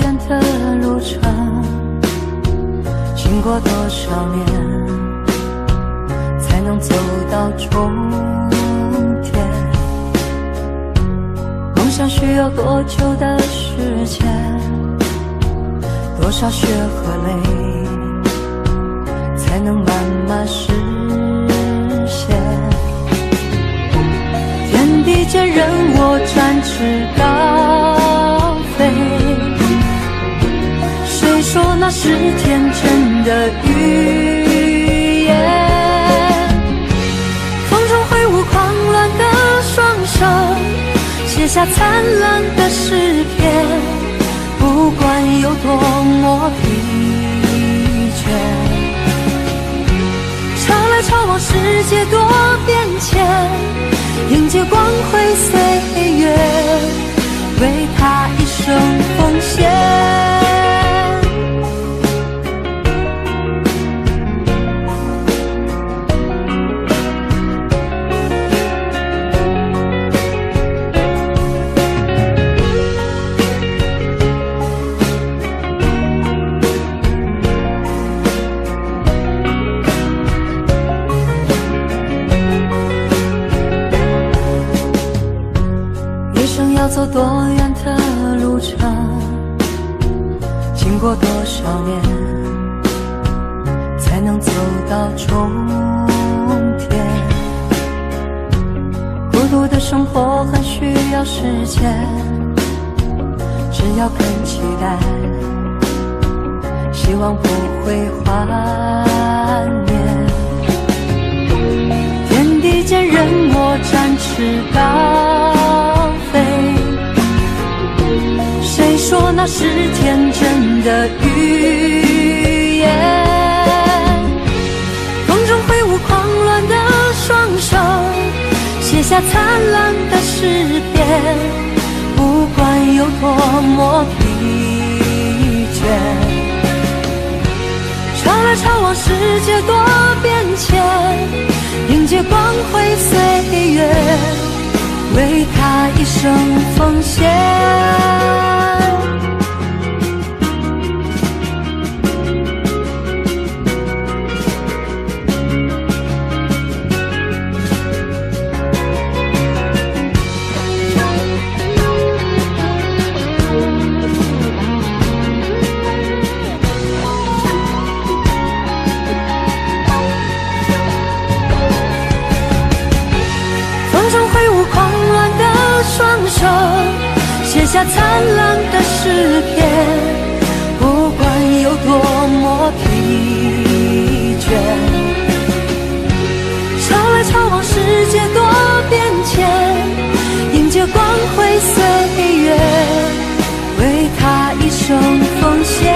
远的路程，经过多少年，才能走到终点？梦想需要多久的时间？多少血和泪，才能慢慢实现？天地间任我展翅高飞，谁说那是天真的语言？风中挥舞狂乱的双手，写下灿烂的诗篇，不管有多么疲倦。潮来潮往，世界多变迁，迎接光辉岁月，为他一生奉献。要走多远的路程，经过多少年，才能走到终点？孤独的生活很需要时间，只要肯期待，希望不会幻灭。天地间任我展翅高飞，谁说那是天真的语言？风中挥舞狂乱的双手，写下灿烂的诗篇，不管有多么疲倦。潮来潮往，世界多变迁，迎接光辉岁月，为他一生奉献。写下灿烂的诗篇，不管有多么疲倦。潮来潮往，世界多变迁，迎接光辉岁月，为他一生奉献。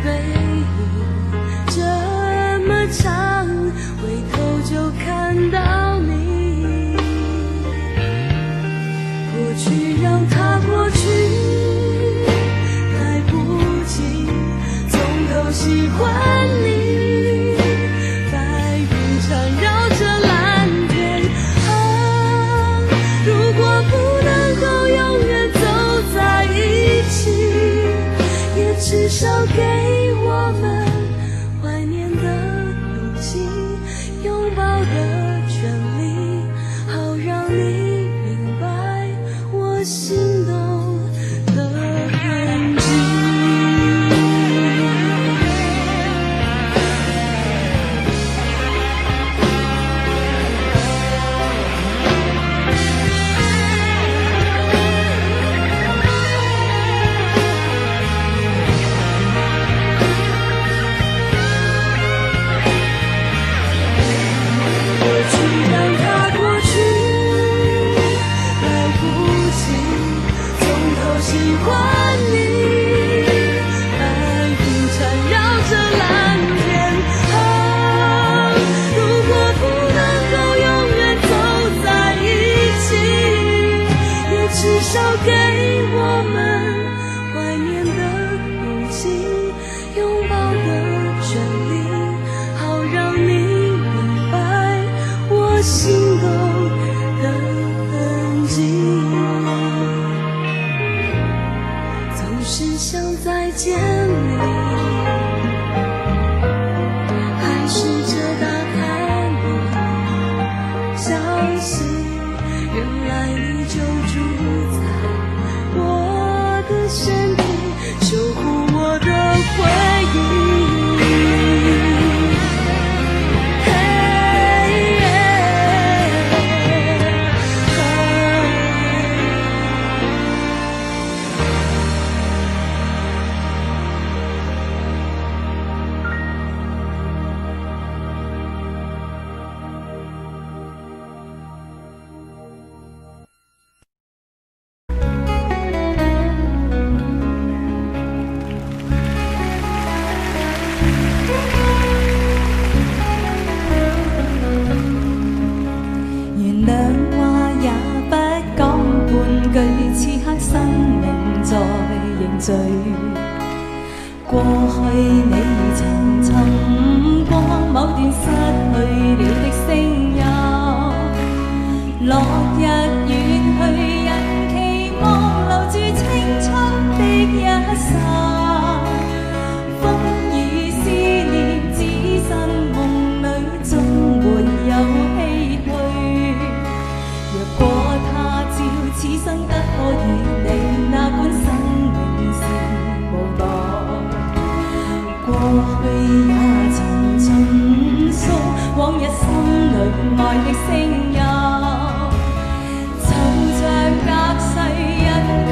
背影这么长，回头就看到你。过去让它过去，来不及从头喜欢你。白云缠绕着蓝天啊，如果不能够永远走在一起，也至少给我们怀念的勇气，拥抱的权利，好让你明白我心动的痕迹。至少给我们怀念的勇气，拥抱的权利，好让你明白我心动的痕迹。总是想再见你，还试着打开你消息，原来你就住我的身体，守护我的回忆。過去你曾尋過某段失去了的聲音，落日遠去，人期望留住青春的一剎，風雨思念只身夢裏總沒有唏噓。若果他朝此生得可與你，那管生命是無奈。過去也曾盡訴往日心裏愛的聲音，就像隔世人期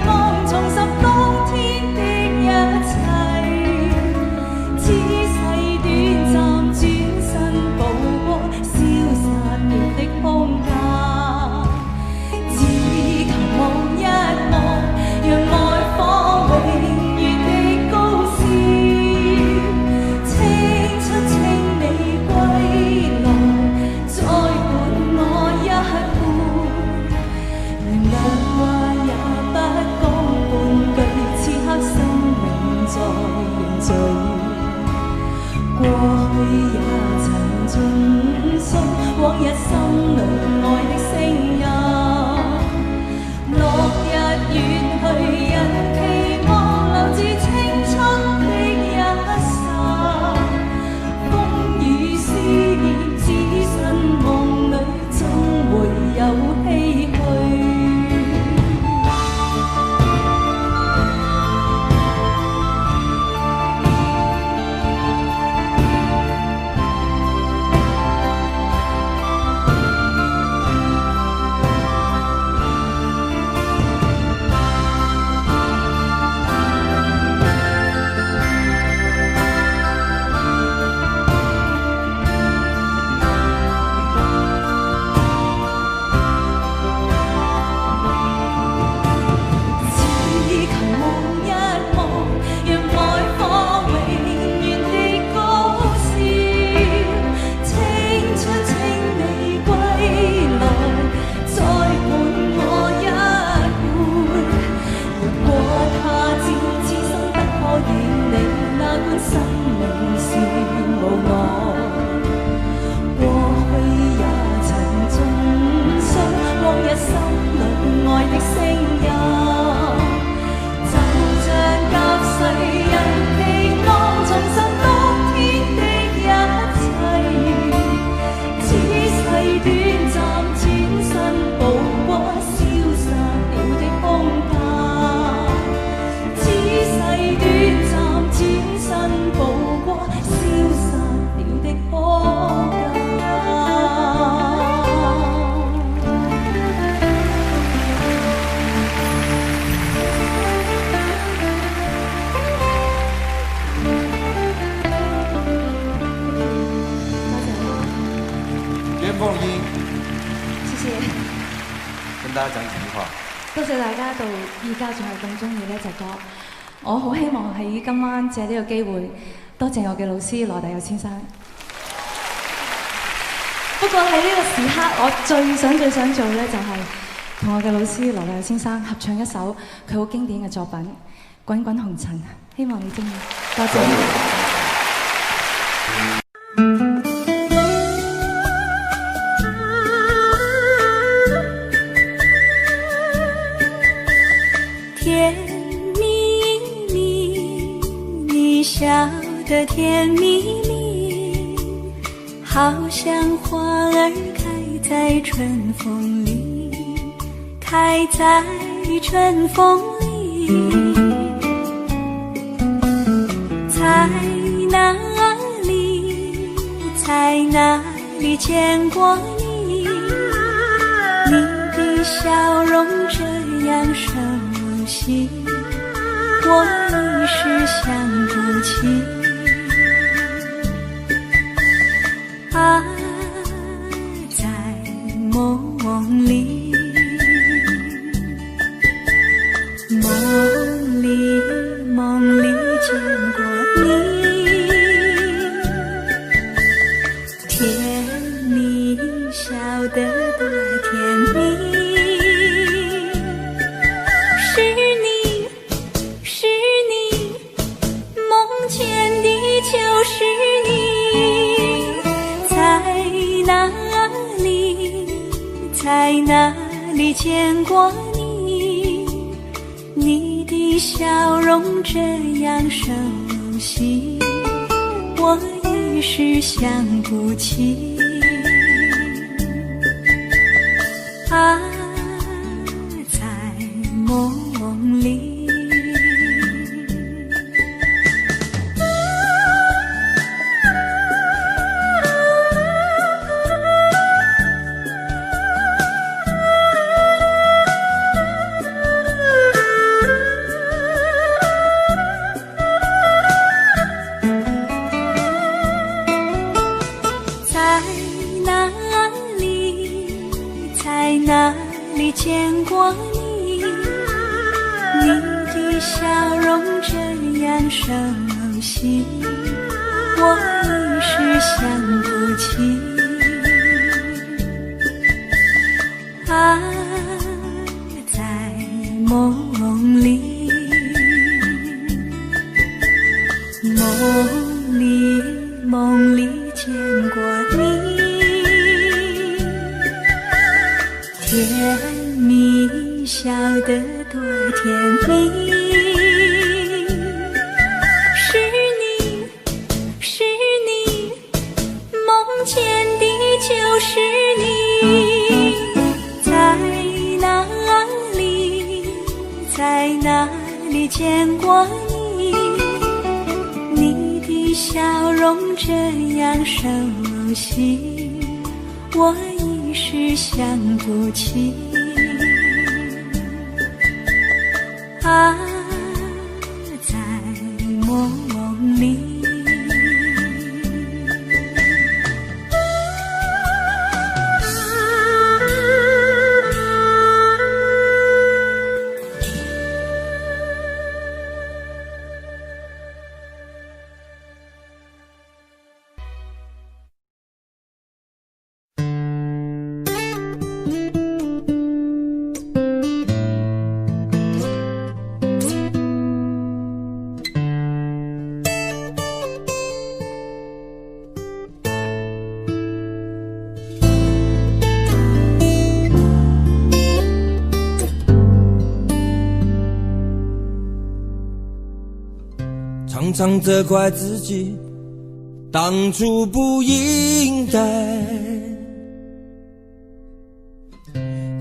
望重拾當天的一切，此世短暫轉身曝光，消失了的空間，只求望一望，讓愛火永遠的高燒。青春請你歸來，再伴生命是無奈，過去也曾盡訴往日心裏愛的聲音，就像隔世人期望重拾當天的一切，此世短暫轉身步過消失了的空間，此世短暫轉身步過消失了的空間。袁鳳儀，謝謝，跟大家講幾句話。多謝大家到而家仲係咁中意呢隻歌。我好希望喺今晚借呢個機會，多謝我嘅老師羅大佑先生。不過喺呢個時刻，我最想做呢，就係同我嘅老師羅大佑先生合唱一首佢好經典嘅作品《滾滾紅塵》，希望你中意。多謝。甜蜜蜜，你笑得甜蜜蜜，好像花儿開在春風裡，開在春風裡。在哪裡，在哪裡見過你？你的笑容這樣熟悉，我一時想不起。啊，在夢裡，夢裡見過你，甜蜜笑得多甜蜜。在哪裡見過你？你的笑容這樣熟悉，我一時想不起。啊，在夢裡。哪裡見過你？你的笑容這樣熟悉，我一時想不起。啊，在夢裡，夢裡見過你。甜蜜笑得多甜蜜，是你，夢見的就是你。在哪裡見過你？你的笑容這樣熟悉，我一時想不起。啊，在夢裡。常常责怪自己当初不应该，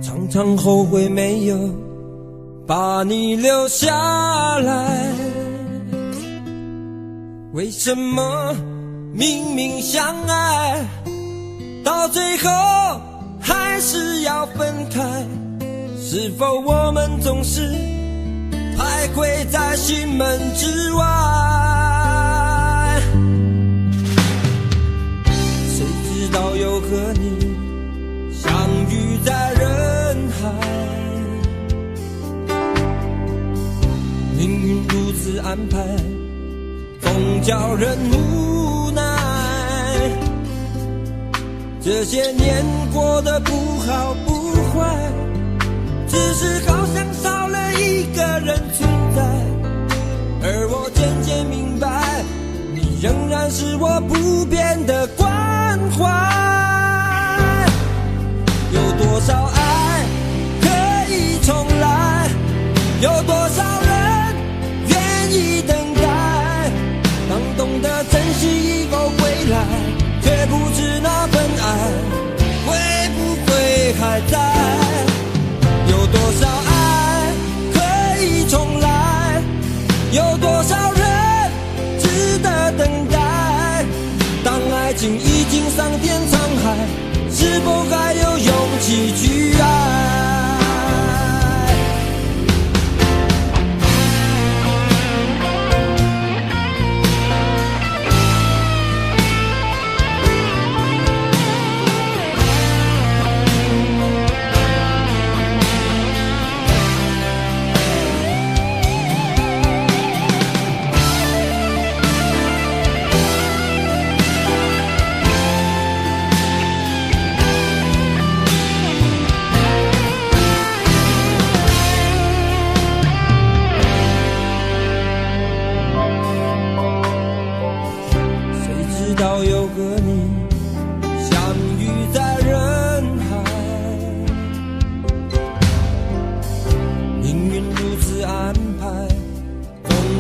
常常后悔没有把你留下来。为什么明明相爱，到最后还是要分开？是否我们总是徘徊在心门之外？谁知道又和你相遇在人海，命运如此安排，总叫人无奈。这些年过得不好不坏，只是好像少了一个人存在。而我渐渐明白，你仍然是我不变的关怀。有多少爱可以重来，有多少人愿意等待。当懂得珍惜以后归来，却不知那份爱会不会还在。有多少爱可以重来，有多少人值得等待。当爱情已经桑田沧海，是否还有勇气去爱？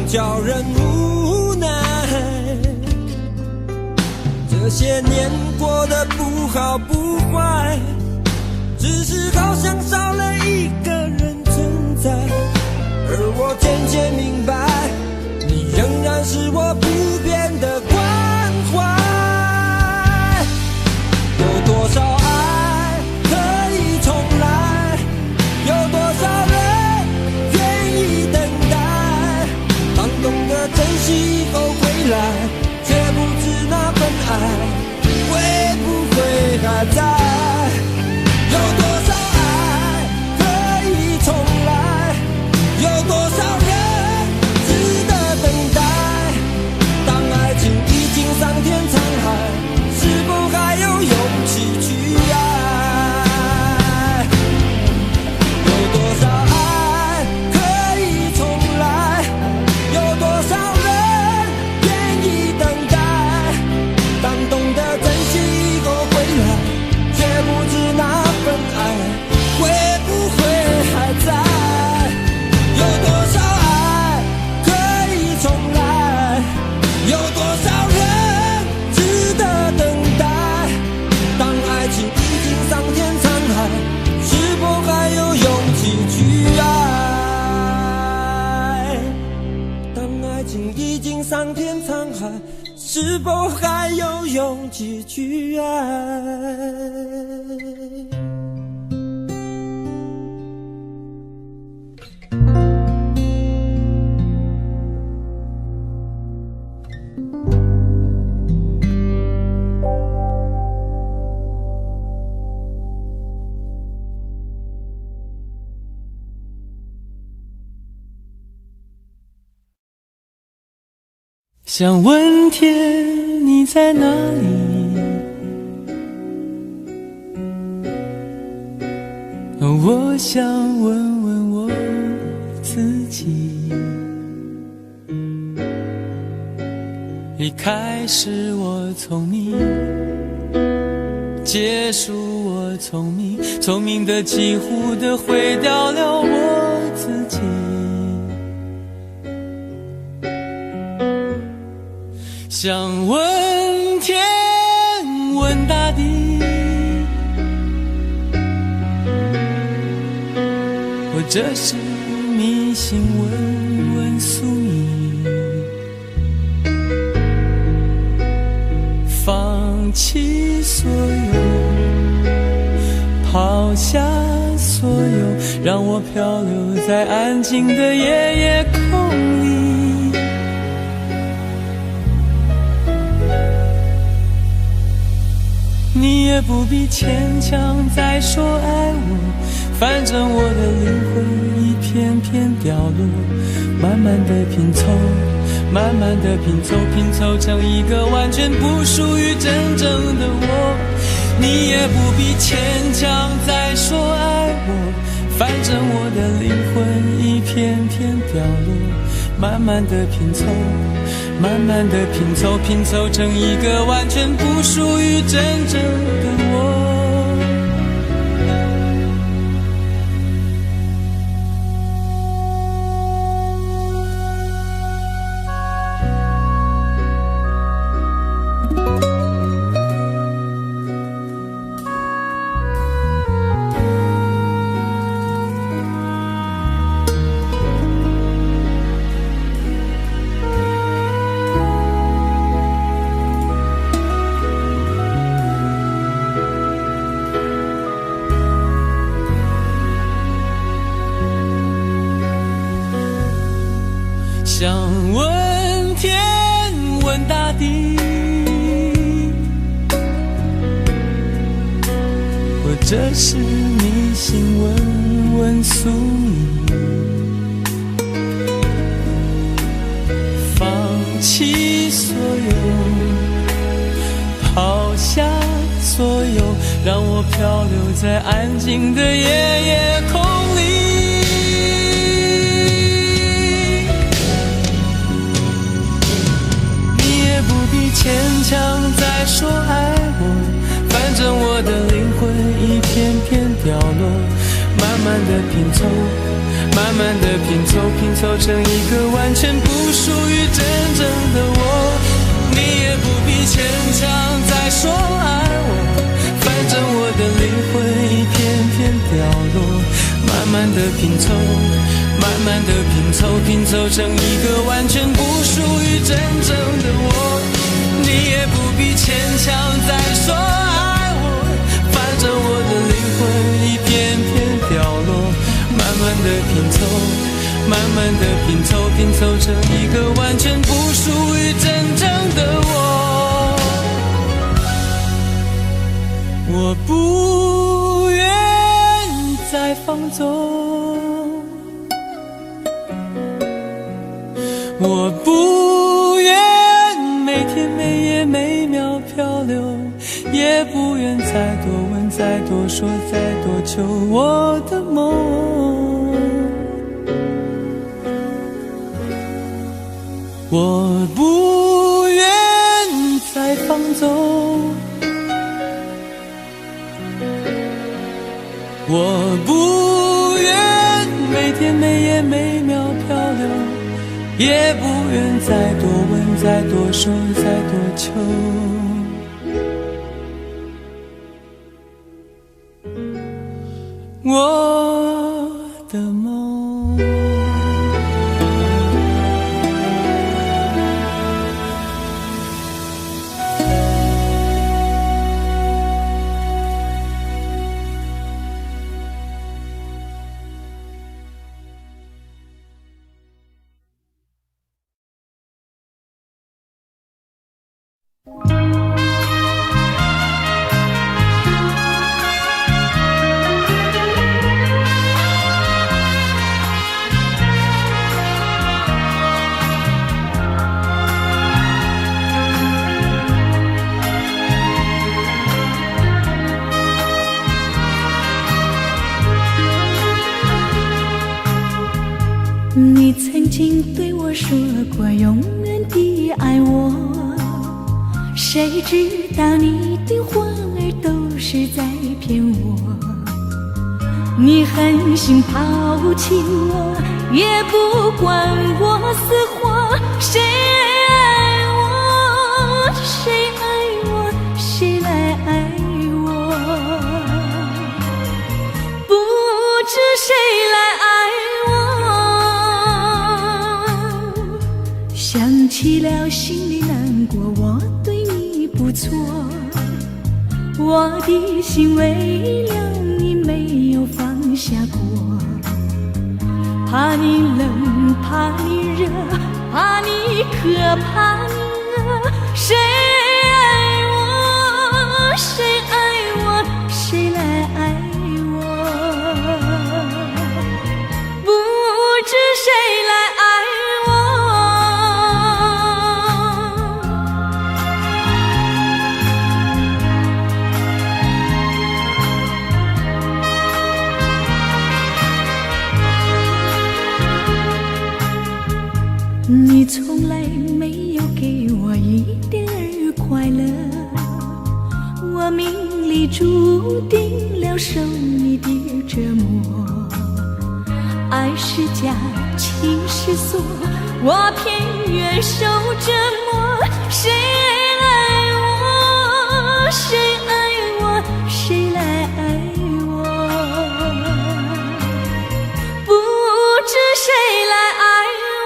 叫人无奈，这些年过得不好不坏，只是好像少了一个人存在。而我渐渐明白，你仍然是我不变的关怀。有多少爱可以重来，有多少人愿意等待。当懂得珍惜以后回来，却不知那份爱会不会还在。有多少爱可以重来，有多少人值得等待。当爱情已经桑田沧海，是否还有勇气去爱？有多少爱可以重来，有多少人愿意等待。当懂得珍惜以后回来，却不知那份爱会不会还在。有多少爱可以重来，有多少人值得等待。当爱情已经桑田沧海，是否还有勇气去爱？当爱情已经桑田沧海，是否还有勇气去爱？想问天你在哪里，我想问问我自己。离开是我聪明，结束我聪明，聪明的几乎的毁掉了我自己。想问天问大地，或者是迷信问问宿命，放弃所有，抛下所有，让我漂流在安静的夜夜空里。你也不必牵强再说爱我，反正我的灵魂一片片掉落，慢慢的拼凑，慢慢的拼凑，拼凑成一个完全不属于真正的我。你也不必牵强再说爱我，反正我的灵魂一片片掉落，慢慢的拼凑，慢慢的拼凑，拼凑成一个完全不属于真正的我。想问天问大地，或者是迷信问问宿命，放弃所有，抛下所有，让我漂流在安静的夜夜空里。牵强再说爱我，反正我的灵魂一片片掉落，慢慢的拼凑，慢慢的拼凑，拼凑成一个完全不属于真正的我。你也不必牵强再说爱我，反正我的灵魂一片片掉落，慢慢的拼凑，慢慢的拼凑，拼凑成一个完全不属于真正的我。你也不必牵强再说爱我，反正我的灵魂一片片掉落，慢慢的拼凑，慢慢的拼凑，拼凑成一个完全不属于真正的我。我不愿再放纵，我不愿每天每夜每秒漂流，也不愿再多问再多说再多求我的梦。我不愿再放纵，我不愿每天每夜每秒漂流，也不愿再多问再多说再多求我的梦。你曾经对我说过永远的爱我，谁知道你的话儿都是在骗我。你狠心抛弃我，也不管我死活，谁爱我？想起了心里难过，我对你不错，我的心为了你没有放下过，怕你冷，怕你热，怕你渴，怕你饿，谁爱我，谁爱我，谁来爱我，不知谁来爱我。你从来没有给我一点儿快乐，我命里注定了受你的折磨，爱是假，情是锁，我偏愿受折磨，谁爱我，谁爱我，谁来爱我，不知谁来爱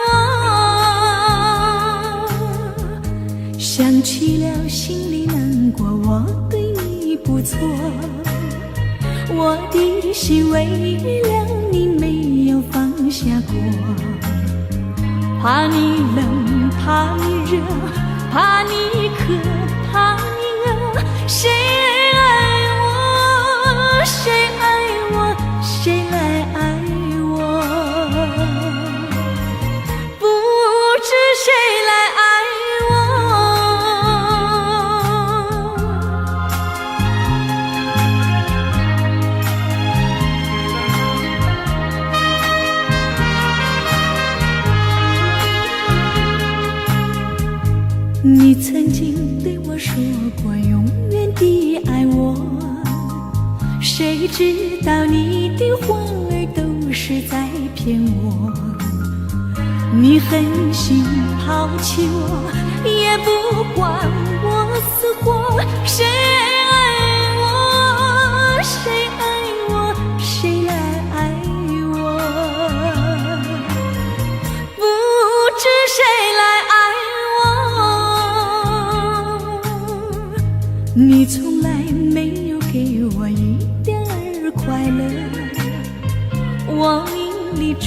我，想起了心里难过，我对你不错，我的心为了你没有放下过，怕你冷，怕你热，怕你渴，怕你饿，谁爱我，谁爱我，谁来爱我，不知谁来爱你曾经对我说过永远的爱我，谁知道你的话儿都是在骗我，你狠心抛弃我，也不管我死活，谁爱我，谁爱我，谁来爱我，不知谁来爱我，你从来没有给我一点儿快乐，我命里注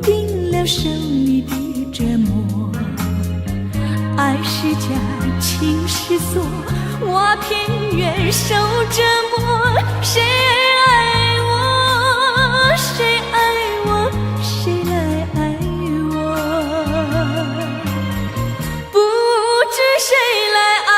定了受你的折磨，爱是假，情是锁，我偏愿受折磨，谁爱我，谁爱我，谁来爱我，不知谁来爱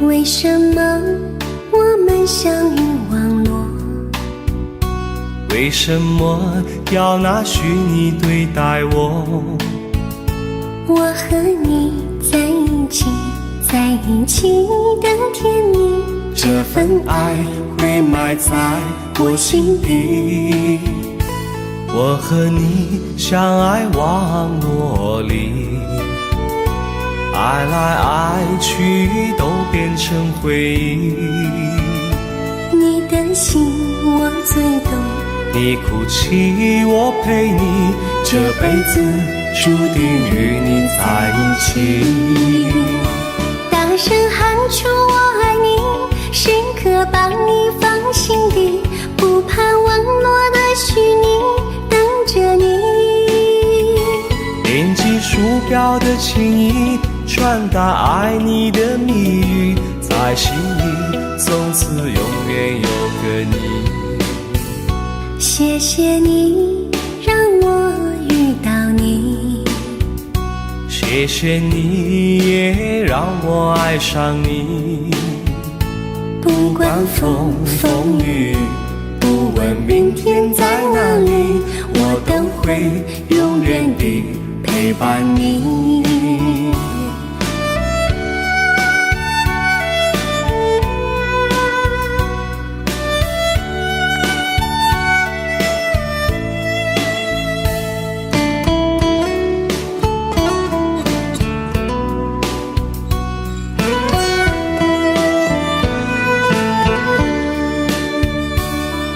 为什么我们相遇网络？为什么要拿虚拟对待我？我和你在一起，在一起的甜蜜，这份爱会埋在我心底。我和你相爱网络里，爱来爱去都变成回忆。你的心我最懂，你哭泣我陪你，这辈子注定与你在一起。大声喊出我爱你，时刻把你放心底，不怕网络的虚拟，等着你。点击鼠标的情意，传达爱你的蜜语，在心里从此永远有个你。谢谢你让我遇到你，谢谢你也让我爱上你。不管风风雨，不问明天在哪里，我都会永远地陪伴你。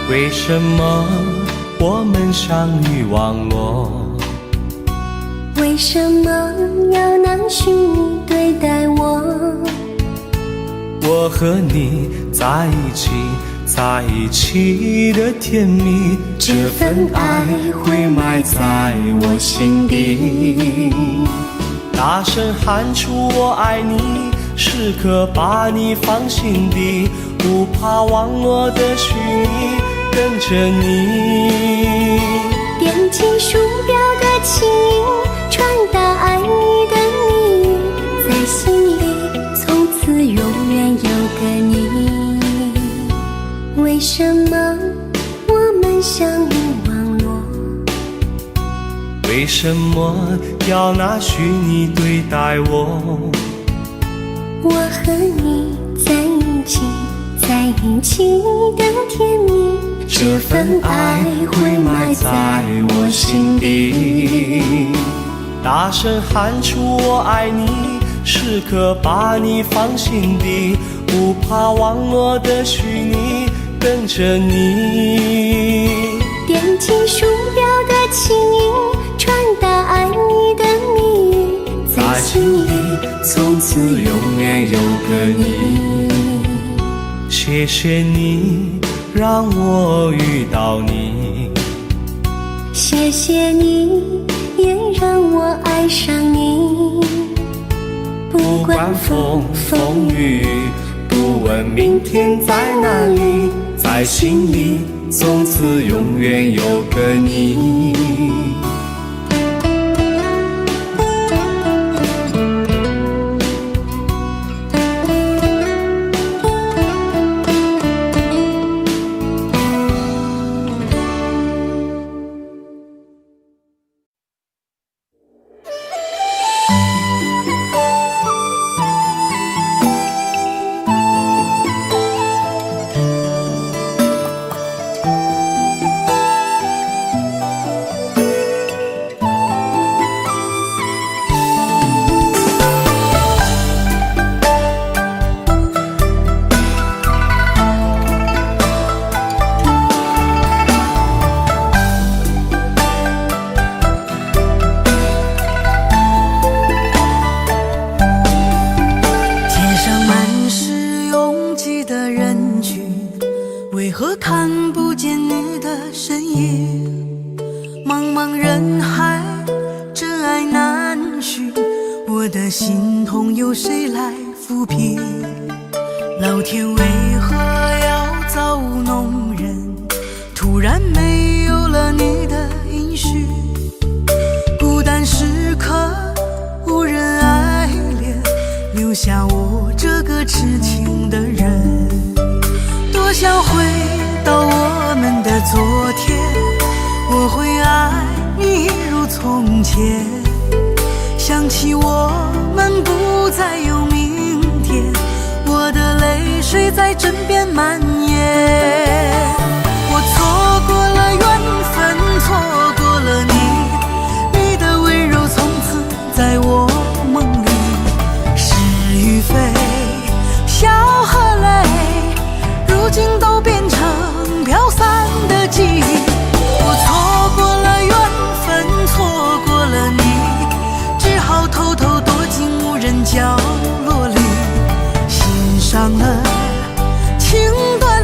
为什么我们相遇网络？为什么要拿虚拟对待我？我和你在一起，在一起的甜蜜，这份爱会埋在我心底。大声喊出我爱你，时刻把你放心底，不怕网络的虚拟，跟着你。点击鼠标的起因，传达爱你的谜语，在心里从此永远有个你。为什么我们相遇网络？为什么要拿虚拟对待我？我和你在一起，在一起的甜蜜，这份爱会埋在我心底。大声喊出我爱你，时刻把你放心底，不怕网络的虚拟，跟着你。点击鼠标的起因，传达爱你的谜语，在心里从此永远有个你。谢谢你让我遇到你，谢谢你也让我爱上你。不管风风雨，不问明天在哪里，在心里从此永远有个你。为何看不见你的身影？茫茫人海，真爱难寻，我的心痛有谁来抚平？老天为何要造物弄人？突然没有了你的音讯，孤单时刻无人爱怜，留下我这个痴情的人。多想回到我们的昨天，我会爱你一如从前。想起我们不再有明天，我的泪水在枕边蔓延。我错过了缘分，错过了你，你的温柔从此在我梦里。是与非，笑和泪，如今都变成飘散的记忆。我错过了缘分，错过了你，只好偷偷躲进无人角落里，欣赏了情的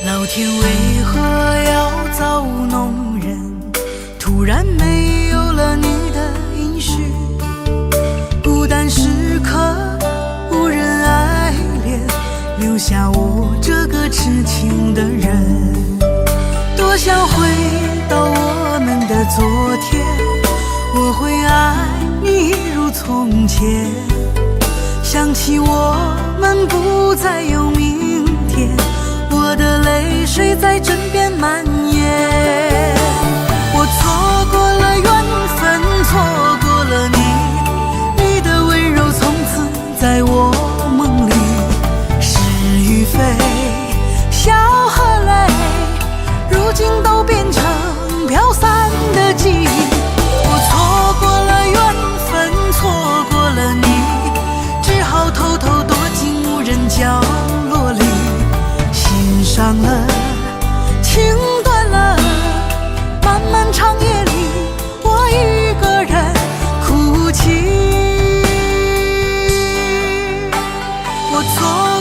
老天为何要造弄人？突然没有了你的音讯，孤单时刻无人爱怜，留下我这个痴情的人。多想回到我们的昨天，我会爱你如从前。想起我们不再有明天，我的泪水在枕边蔓延。我错过了缘分，错过了你，你的温柔从此在我梦里。是与非，笑和泪，如今都变成飘散的记忆。我错过了缘分，错过了你，只好偷偷躲进无人角落里。心伤了，情断了，漫漫长夜里，我一个人哭泣。我错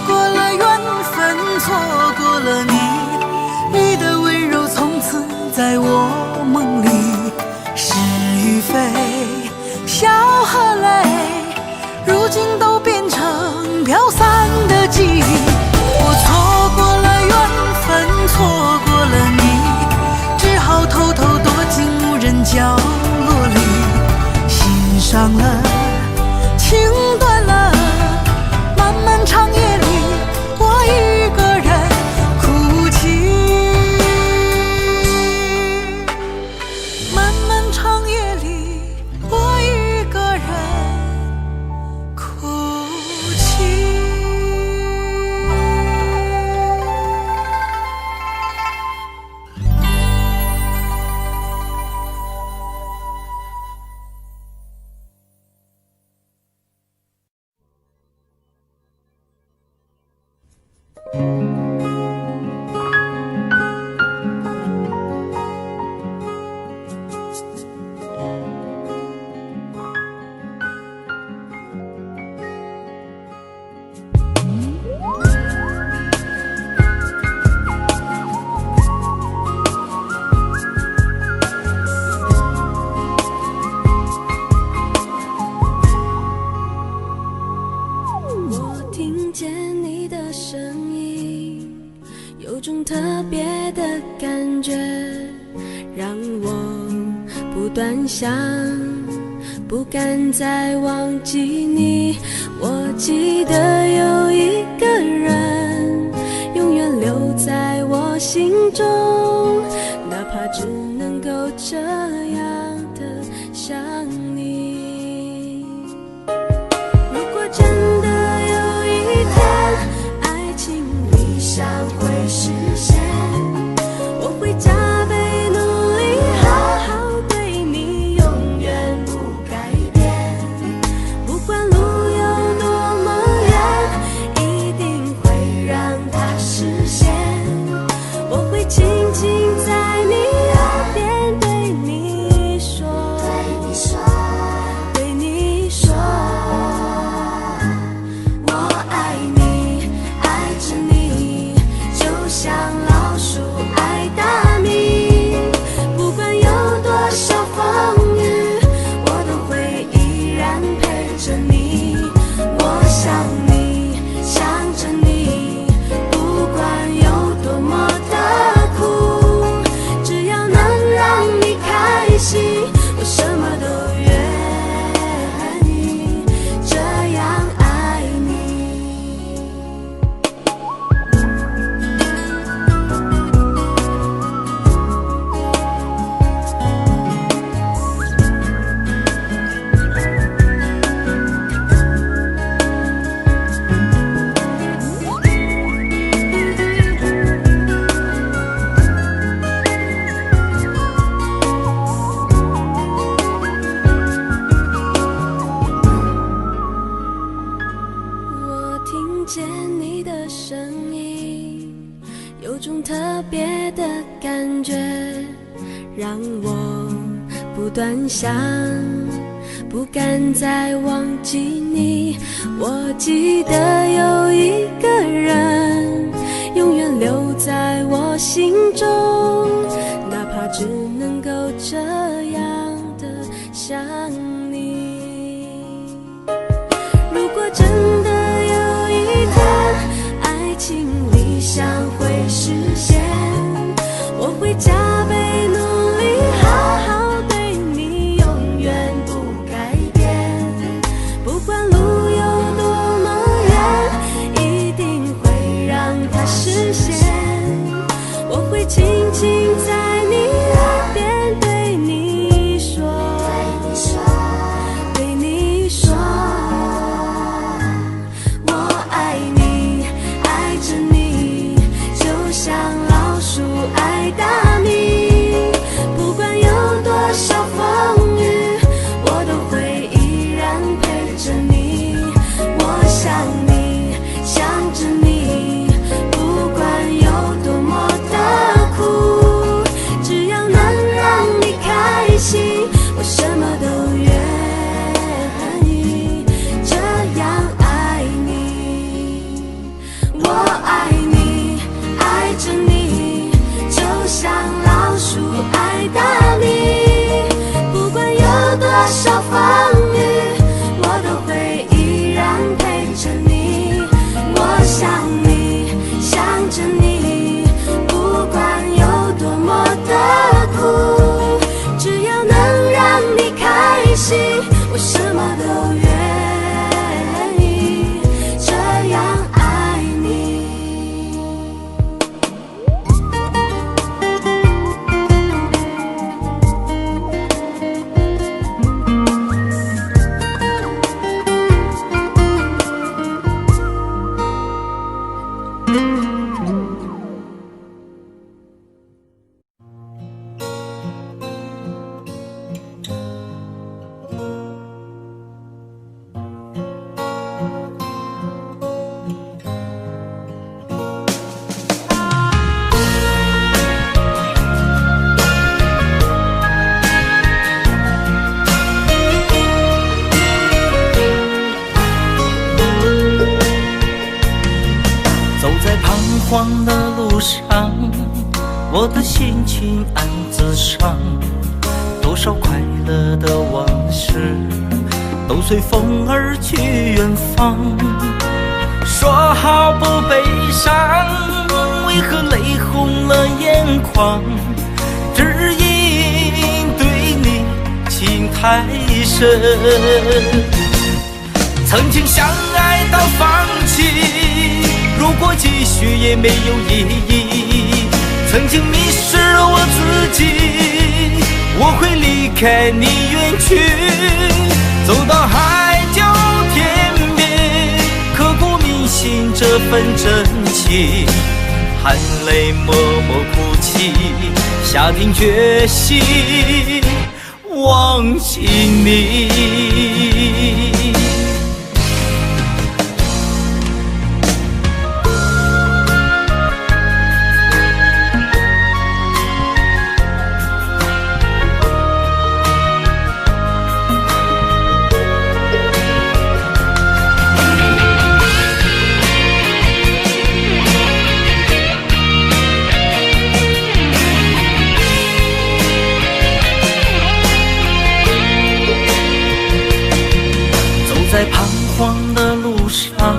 过了缘分，错过了你，你的温柔从此在我梦里。是与非，笑和泪，如今都变成飘散的记忆。我错过了缘分，错过了你，只好偷偷躲进无人角落里。心伤了，情断了，漫漫长夜里，我一个人哭泣。漫漫长夜里，我一个人哭泣。我听见你的声音，有种特别的感觉，让我不断想，不敢再忘记你。我记得有一个人，永远留在我心中，哪怕只能够这样的想你。如果真的有一天，爱情理想会实现，我会加倍努力，好好对你，永远不改变。不管路有多么远，一定会让它实现。我会轻轻在你耳边对你说，对你说，我爱你，爱着你，就像老鼠爱大米。不管有多少风雨，我都会依然陪着你。我想你，想着你，不管有多么的苦，只要能让你开心，我什么都愿意，这样爱你。我听见你的声音，有种特别的感觉，让我不断想，不敢再忘记你。我记得有一个人，永远留在我心中，哪怕只能够这样的想你。如果真的有一天爱情理想会实现，我会加倍努力好好对你，永远不改变。不管路有多么远，一定会让它实现。我会轻轻在你耳边对你说，对你说，我爱你，爱着你，就像老鼠爱大米。不管有多少风雨，我都会依然陪着你。我想你，想着你，不管有多么的苦，只要能让你开心，我什么都愿意这样爱你。我爱你，爱着你，就像老鼠爱大米。不管有多少风雨，我都会依然陪着你。我想你，想着你，不管有多么的苦，只要能让你开心，我什么都愿意这样爱你。走在彷徨的路上，我的心情暗自伤，多少快乐的往事都随风而去远方。说好不悲伤，为何泪红了眼眶？只因对你情太深，曾经相爱到放弃，如果继续也没有意义。曾经迷失了我自己，我会离开你远去，走到海角天边，刻骨铭心这份真情，含泪默默哭泣，下定决心忘记你。在彷徨的路上，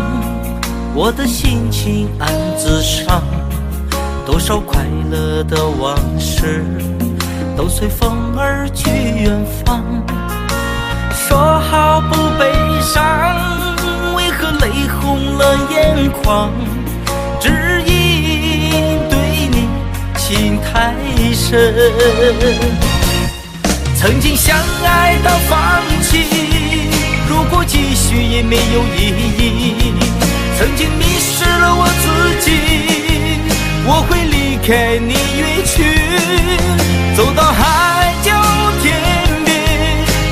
我的心情暗自伤，多少快乐的往事都随风而去远方。说好不悲伤，为何泪红了眼眶？只因对你情太深，曾经相爱到放弃，如果继续也没有意义。曾经迷失了我自己，我会离开你远去，走到海角天边，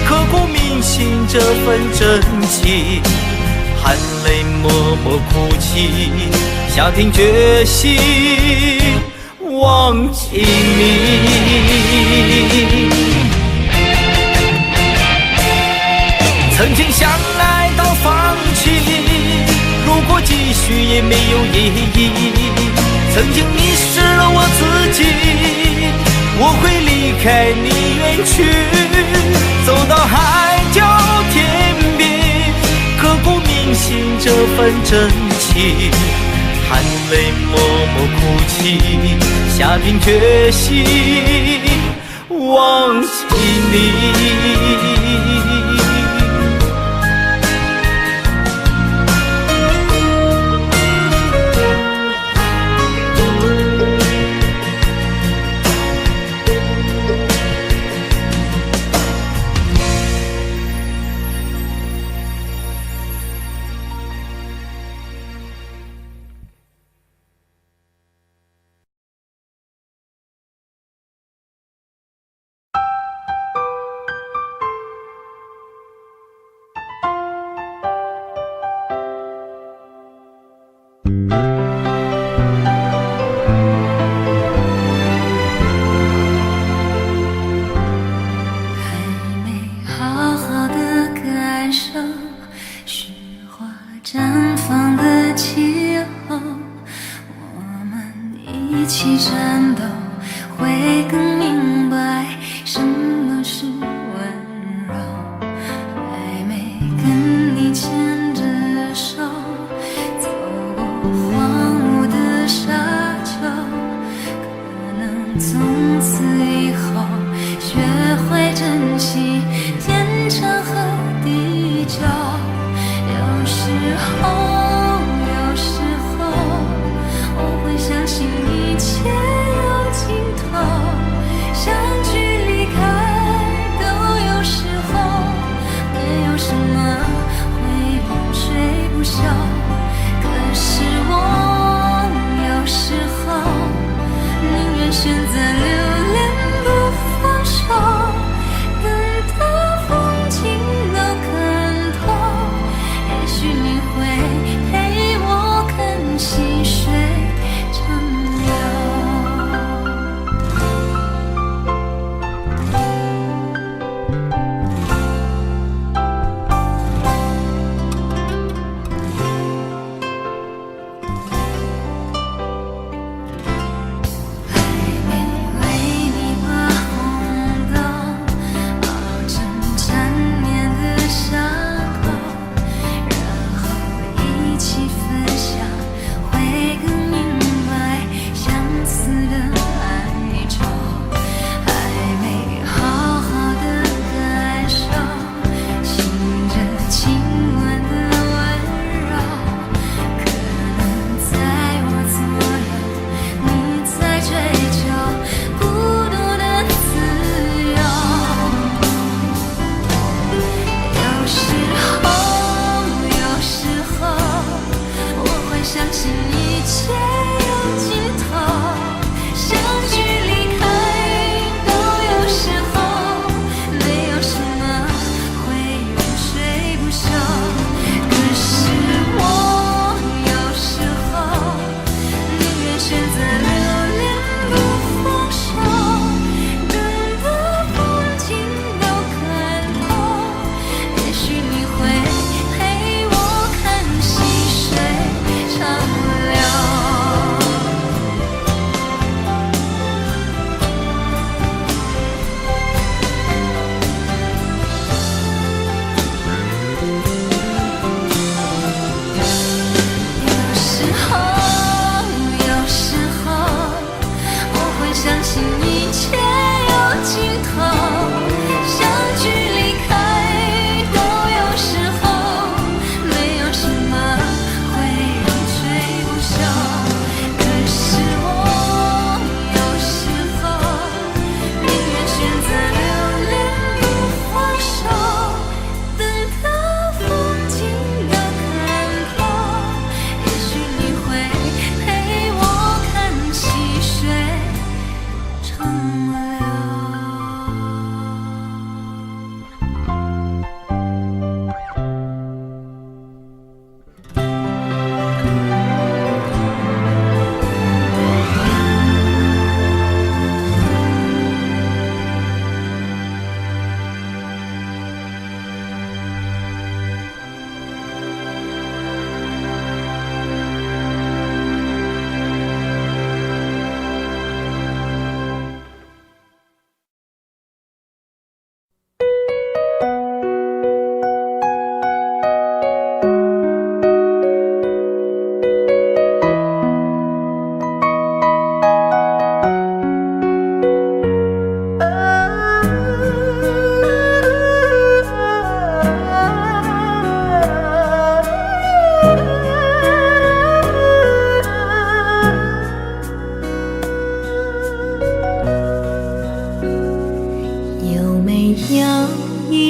刻骨铭心这份真情，含泪默默哭泣，下定决心忘记你。曾经相爱到放弃，如果继续也没有意义。曾经迷失了我自己，我会离开你远去，走到海角天边，刻骨铭心这份真情，含泪默默哭泣，下定决心忘记你。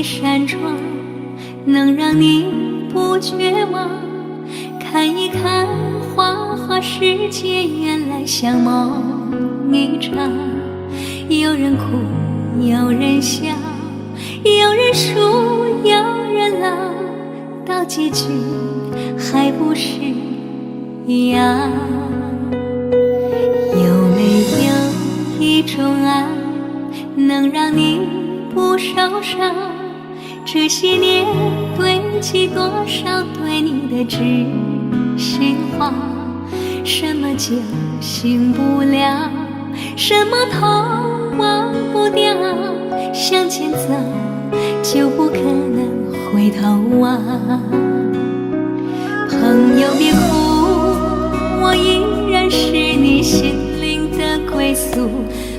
一扇窗，能让你不绝望。看一看花花世界，原来像梦一场。有人哭，有人笑，有人输，有人老，到结局还不是一样。有没有一种爱，能让你不受伤？这些年堆积多少对你的知心话？什么就醒不了，什么痛忘不掉，向前走就不可能回头望。朋友别哭，我依然是你心灵的归宿。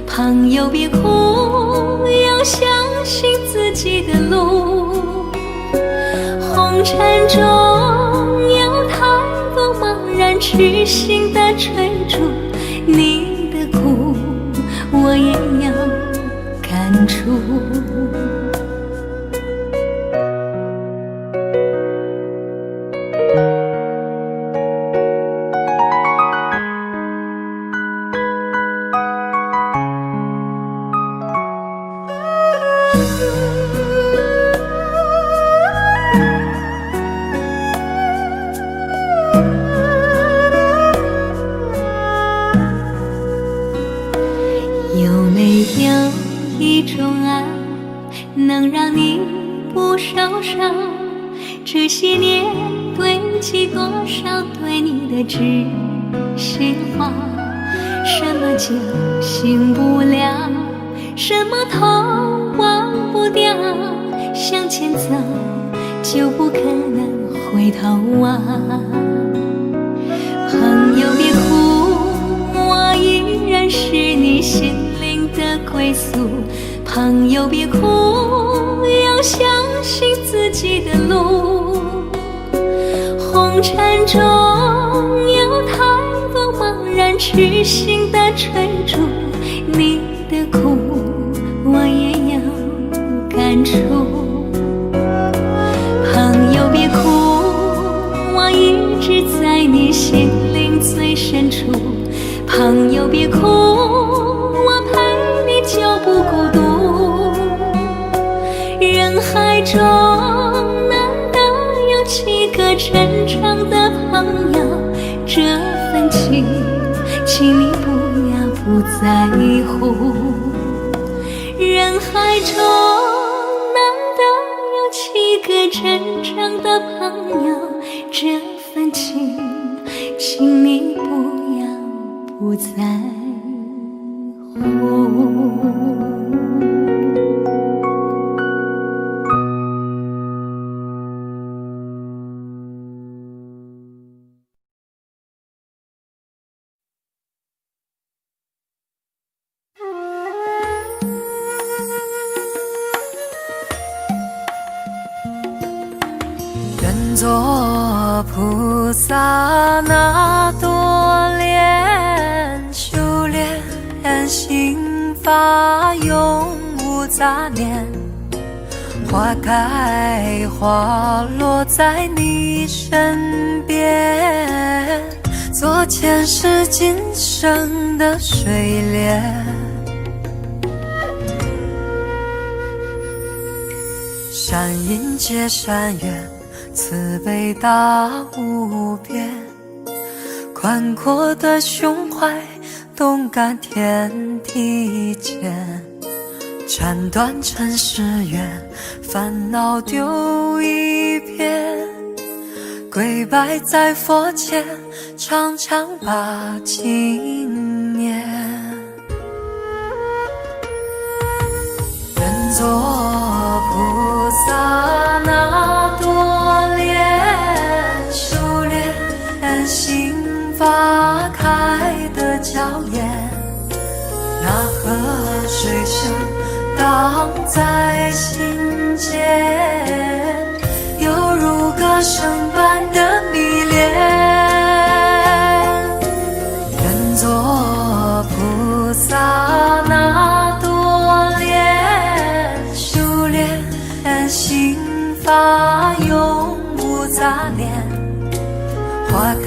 朋友别哭，要相信自己的路。红尘中有太多茫然痴心的追逐，你的苦我也要感触。有没有一种爱，能让你不受伤？这些年堆积多少对你的知心话？什么就醒不了，什么痛忘不掉，向前走就不可能回头望。朋友别哭，我依然是你心灵的归宿。朋友别哭，要相信自己的路。红尘中有太多茫然痴心的追逐，你的苦我也要感触。朋友别哭，我一直在你心灵最深处。朋友别哭，我陪你就不孤独。人海中难得有几个真正的朋友，这份情请你不要不在乎。人海中难得有几个真正的朋友，这份情请你不要不在乎。愿做菩萨那朵莲，修炼心法永无杂念。花开花落在你身边，做前世今生的水莲。善因结善缘，慈悲大无边，宽阔的胸怀，动感天地间。斩断尘世缘，烦恼丢一片，跪拜在佛前，常常把经念。愿做菩萨那朵莲，修炼心法开得娇艳。那河水声荡在心间，犹如歌声般的迷恋。愿做菩萨那朵莲，修炼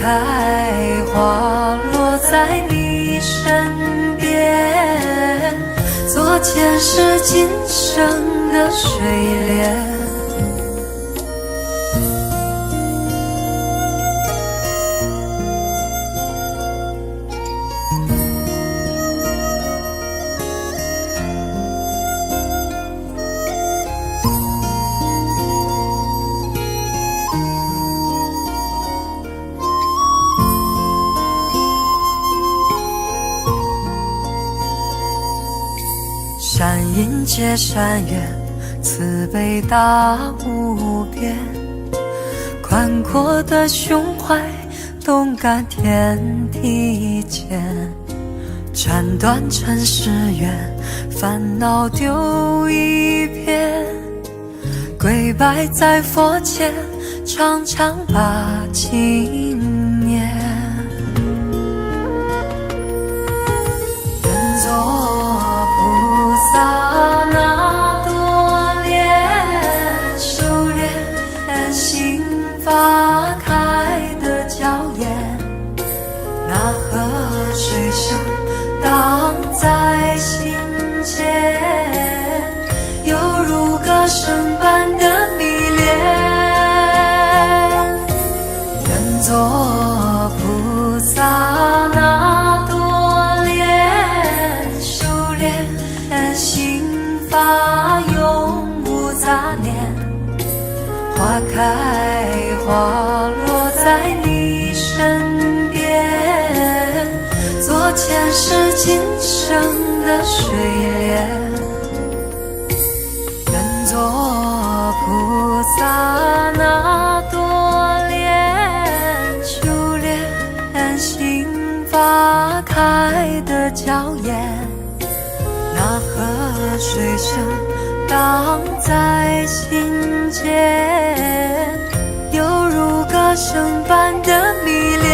开花落在你身边，做前世今生的水莲。山阴接山远，慈悲大无边，宽阔的胸怀，动感天地间。斩断尘世缘，烦恼丢一片，跪拜在佛前，常常把经念。愿做菩萨那多莲，修炼心法开的娇艳，那河水声荡在心间，犹如歌声般的迷恋。愿做菩萨那多莲，修炼心法永无杂念，花开花落在你身边，做前世今生的水莲。愿做菩萨那多莲，修炼心法开的娇艳，那河水声荡在心间，犹如歌声般的迷恋。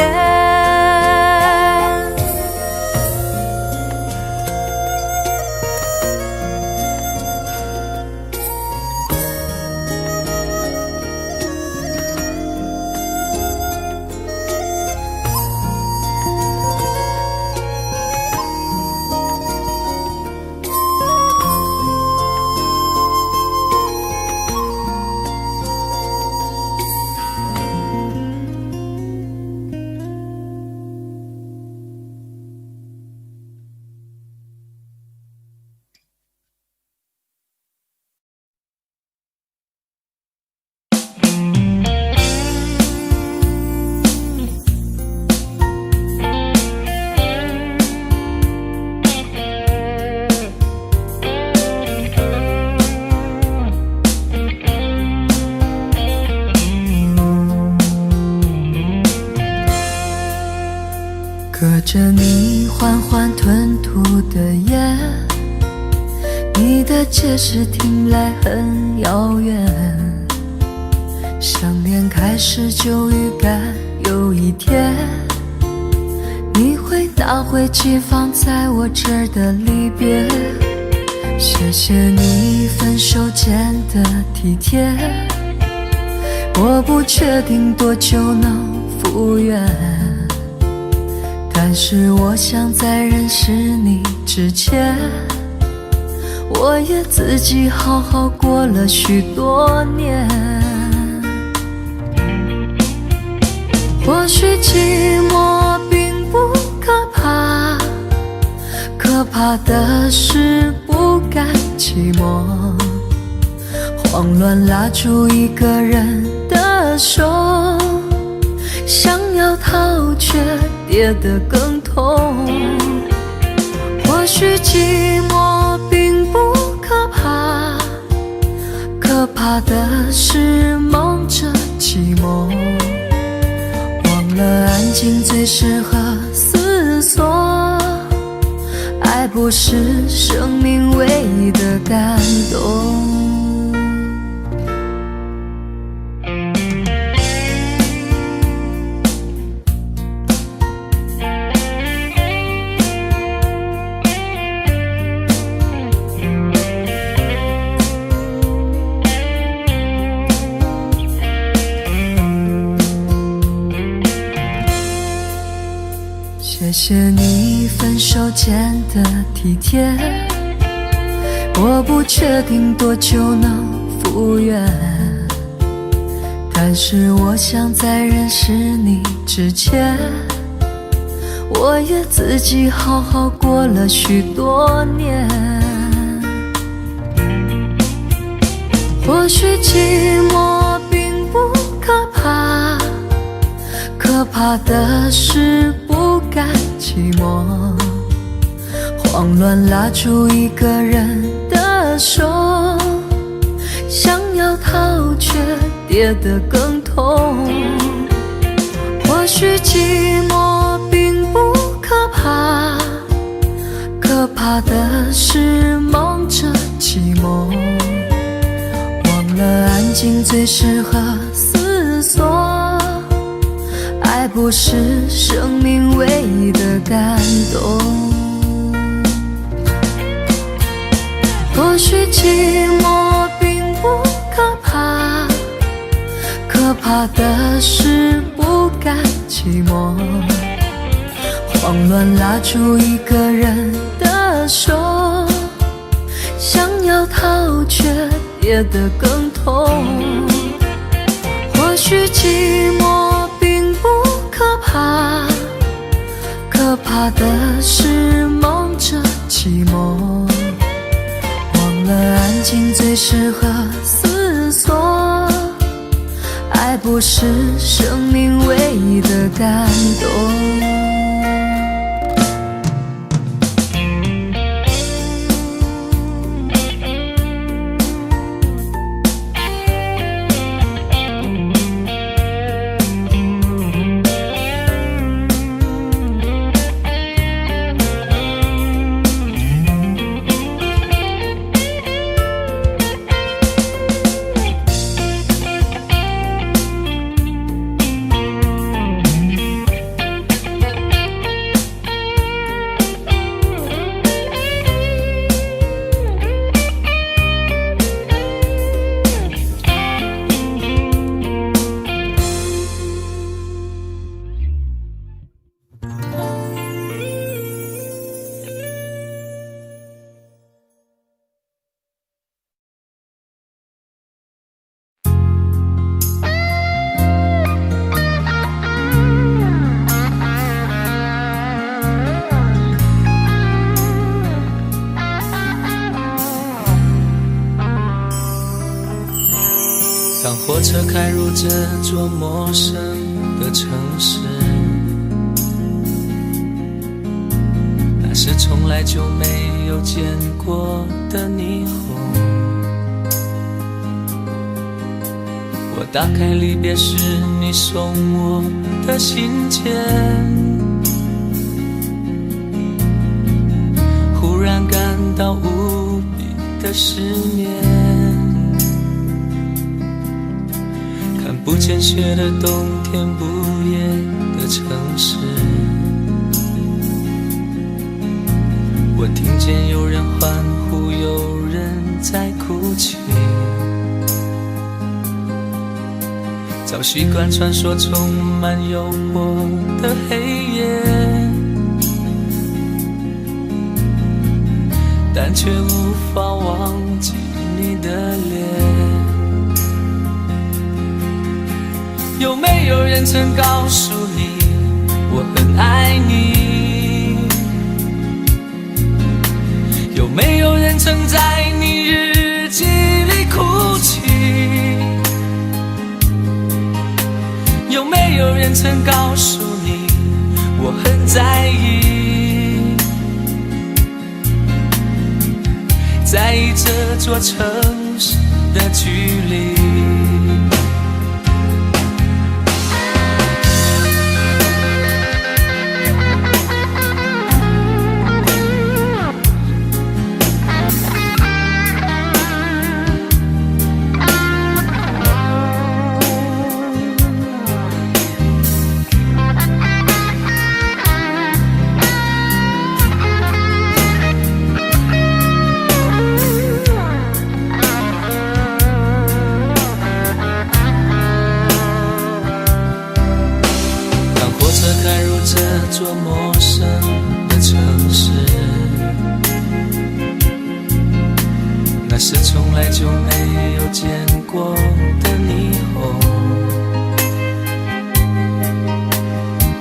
隔着你缓缓吞吐的烟，你的解释听来很遥远，想念开始就预感有一天你会拿回寄放在我这儿的离别。谢谢你分手前的体贴，我不确定多久能复原，但是我想在认识你之前，我也自己好好过了许多年。或许寂寞并不可怕，可怕的是不甘寂寞，慌乱拉住一个人的手，想要逃却跌得更痛。或许寂寞并不可怕，可怕的是梦着寂寞，忘了安静最适合思索，爱不是生命唯一的感动。谢你分手前的体贴，我不确定多久能复原，但是我想在认识你之前，我也自己好好过了许多年。或许寂寞并不可怕，可怕的是不甘寂寞，慌乱拉住一个人的手，想要逃却跌得更痛。或许寂寞并不可怕，可怕的是忙着寂寞，忘了安静最适合思索，爱不是生命唯一的感动。或许寂寞并不可怕，可怕的是不甘寂寞，慌乱拉住一个人的手，想要逃却跌得更痛。或许寂寞并不可怕，可怕的是忙着寂寞，忘了安静最适合思索，爱不是生命唯一的感动。当火车开入这座陌生的城市，那是从来就没有见过的霓虹。我打开离别时你送我的信件，忽然感到无比的失眠。不见雪的冬天，不夜的城市，我听见有人欢呼，有人在哭泣。早习惯传说充满诱惑的黑夜，但却无法忘记你的脸。有没有人曾告诉你我很爱你？有没有人曾在你日记里哭泣？有没有人曾告诉你我很在意？在意这座城市的距离。是从来就没有见过的霓虹。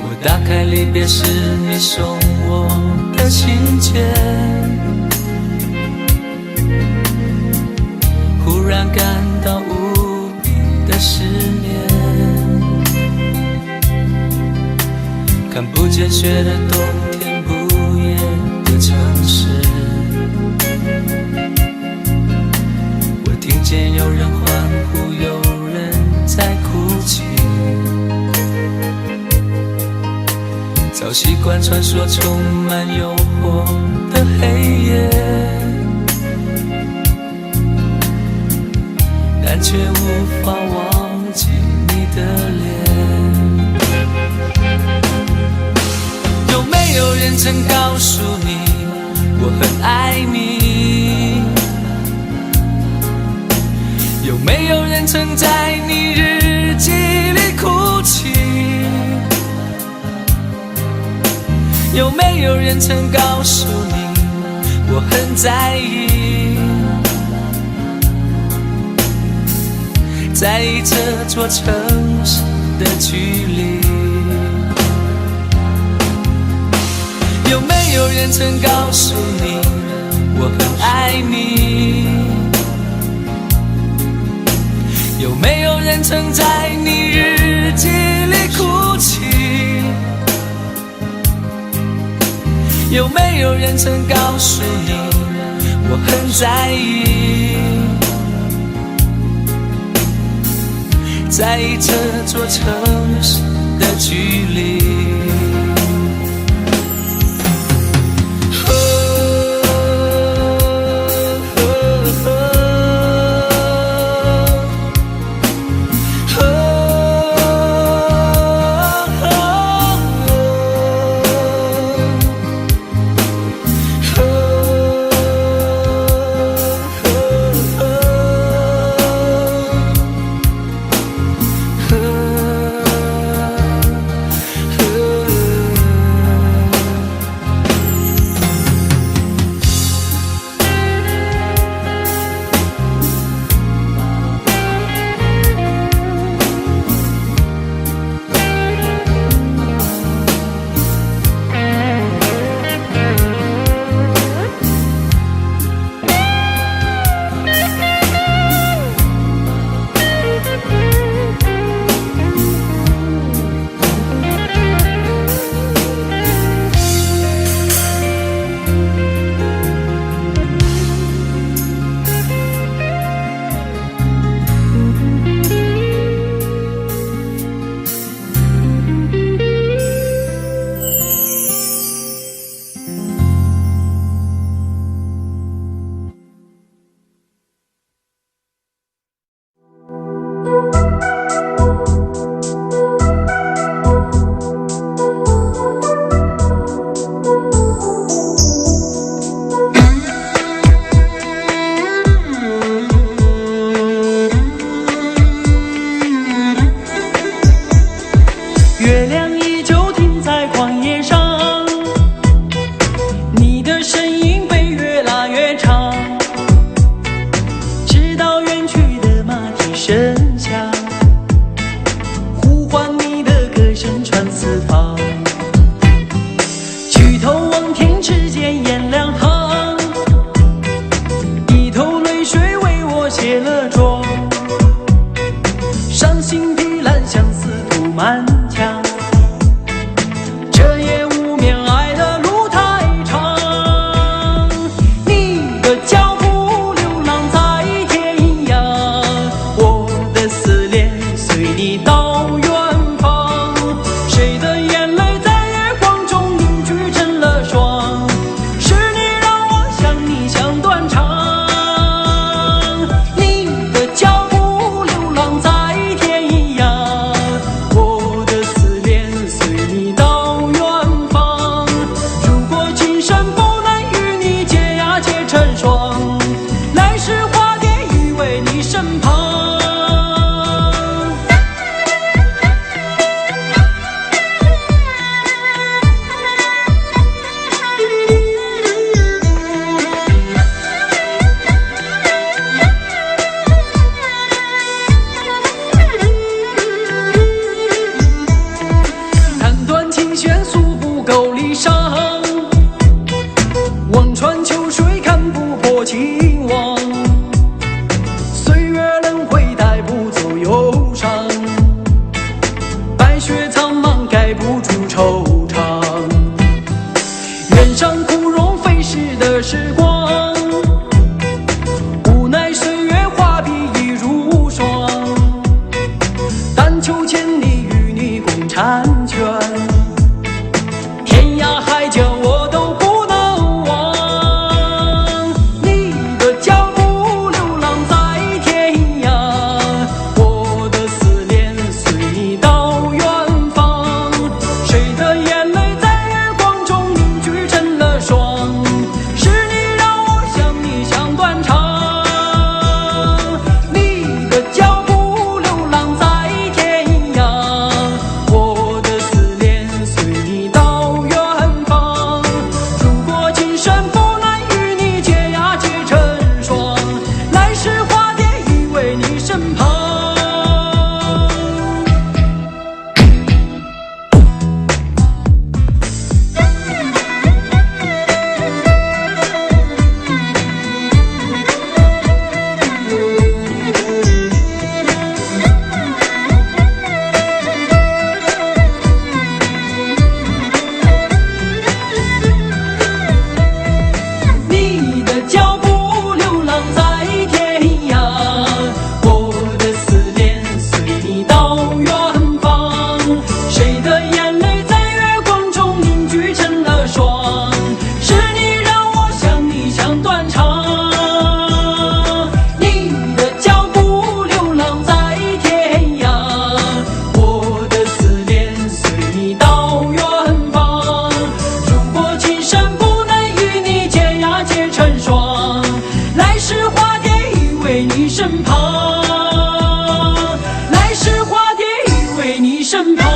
我打开离别时你送我的信件，忽然感到无比的失眠。看不见雪的冬天，不夜的城市，我听见有人欢呼，有人在哭泣。早习惯穿梭充满诱惑的黑夜，但却无法忘记你的脸。有没有人曾告诉你我很爱你？有没有人曾在你日记里哭泣？有没有人曾告诉你我很在意？在意这座城市的距离。有没有人曾告诉你我很爱你？有没有人曾在你日记里哭泣？有没有人曾告诉你我很在意？在意这座城市的距离。流水看不破情网，岁月轮回带不走忧伤，白雪苍茫盖不住惆怅。原上枯荣飞逝的时光，无奈岁月画笔已如霜，但求千里与你共婵娟，天涯海角我都不能忘。你的脚步流浪在天涯，我的思念随你到远方。谁的眼泪在月光中凝聚成了霜，是你让我想你想断肠。你的脚步流浪在天涯，我的思念随你到远方。如果今生不能与你结呀结成双，来世化蝶依偎你身旁。你的脚步流浪在天涯，我的思念随你到远方。谁的眼泪在月光中凝聚成了霜，是你让我想你想断肠。你的脚步流浪在天涯，我的思念随你到远方。如果今生不能与你结呀结成双，来世化蝶依偎你身旁。来世化蝶依偎你身旁。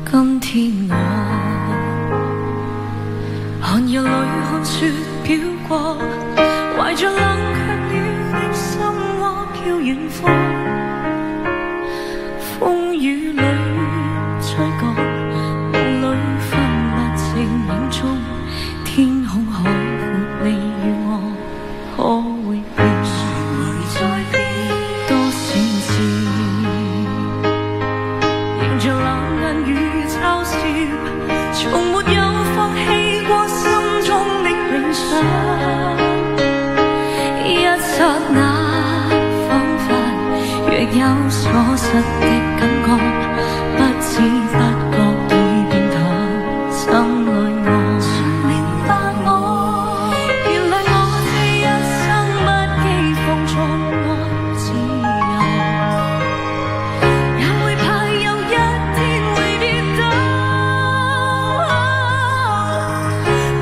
今天我寒夜里看雪飄過，懷着冷卻了的心窩飄遠方。風雨裏吹過，夢裏分不清影蹤，天空海闊，你與我可會變？在變多少次，迎着冷眼與嘲笑，從沒有放棄過心中的理想。一剎那彷彿若有所失的感覺，不知不覺已變淡，心裏我全明白我，原來我這一生不羈放縱愛自由，也會怕有一天會跌倒。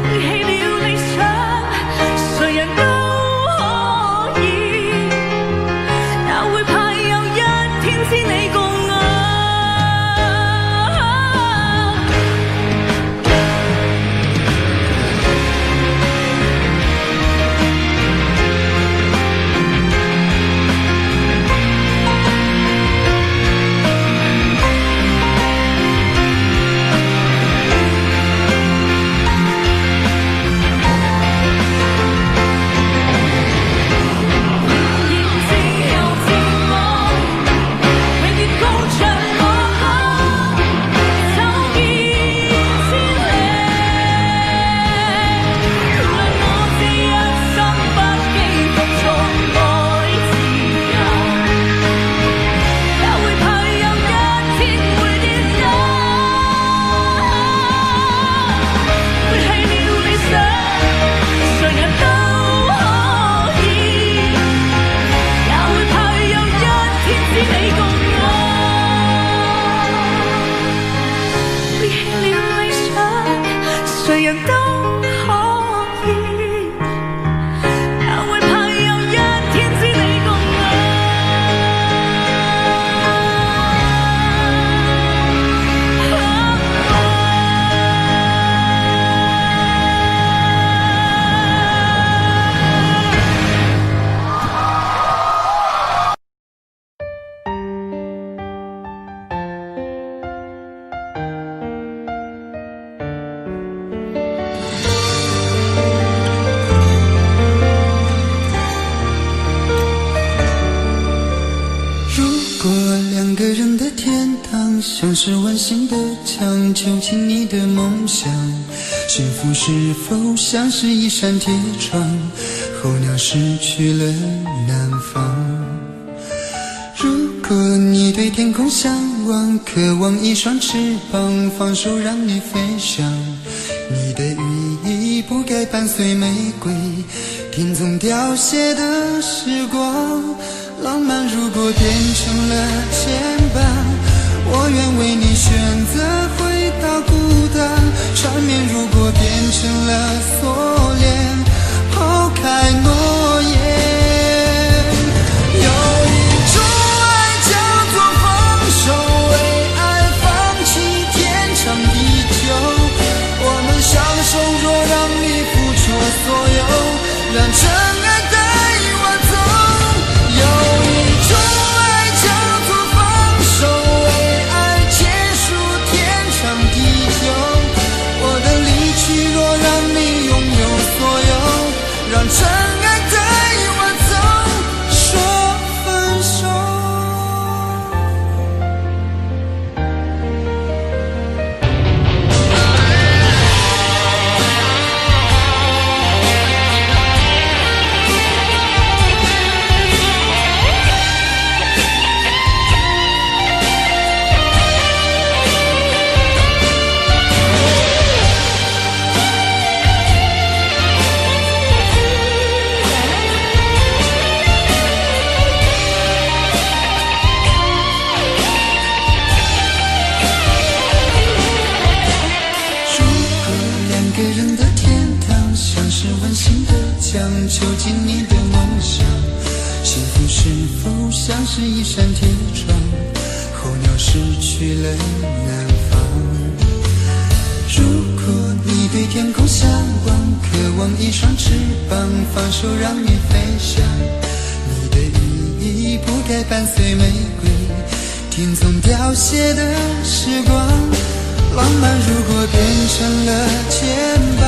背棄了理想，誰人都可以，也會怕有一天只你共像是温馨的墙，囚禁你的梦想。幸福是否像是一扇铁窗，候鸟失去了南方。如果你对天空向往，渴望一双翅膀，放手让你飞翔。你的羽翼不该伴随玫瑰，听从凋谢的时光。浪漫如果变成了牵绊，我愿为你选择回到孤单。缠绵如果变成了锁链，抛开诺言。有一种爱叫做放手，为爱放弃天长地久。我们相守，若让你付出所有，让真爱带我走。有一种爱叫做放手，为爱结束天长地久。我的离去若让你拥有所有，让真爱带我走，说分手。囚禁你的梦想，幸福是否像是一扇铁窗，候鸟失去了南方。如果你对天空向往，渴望一双翅膀，放手让你飞翔。你的羽翼不该伴随玫瑰，听从凋谢的时光。浪漫如果变成了牵绊，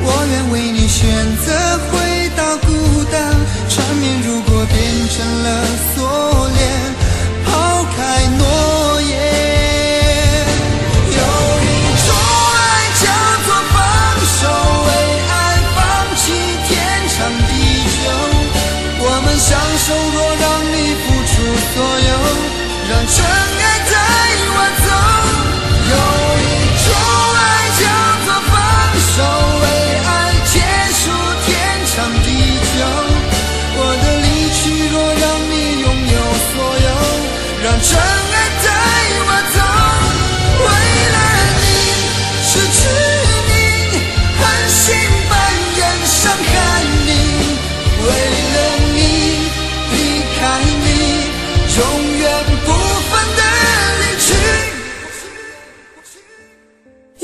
我愿为你选择回到孤单。缠绵如果变成了锁链，抛开诺言。有一种爱叫做放手，为爱放弃天长地久。我们相守，若让你付出所有，让真爱带我走。有一种爱叫做放手，为爱结束天长地久。我的离去若让你拥有所有，让真爱带我走。为了你失去你，狠心扮演伤害你。为了你离开你，永远不分的离去。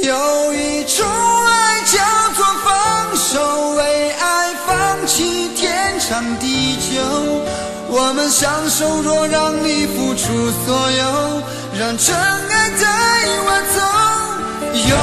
有一种爱叫做放手，为爱放弃天长地久。我们相守，若让你付出所有，让真爱带我走。有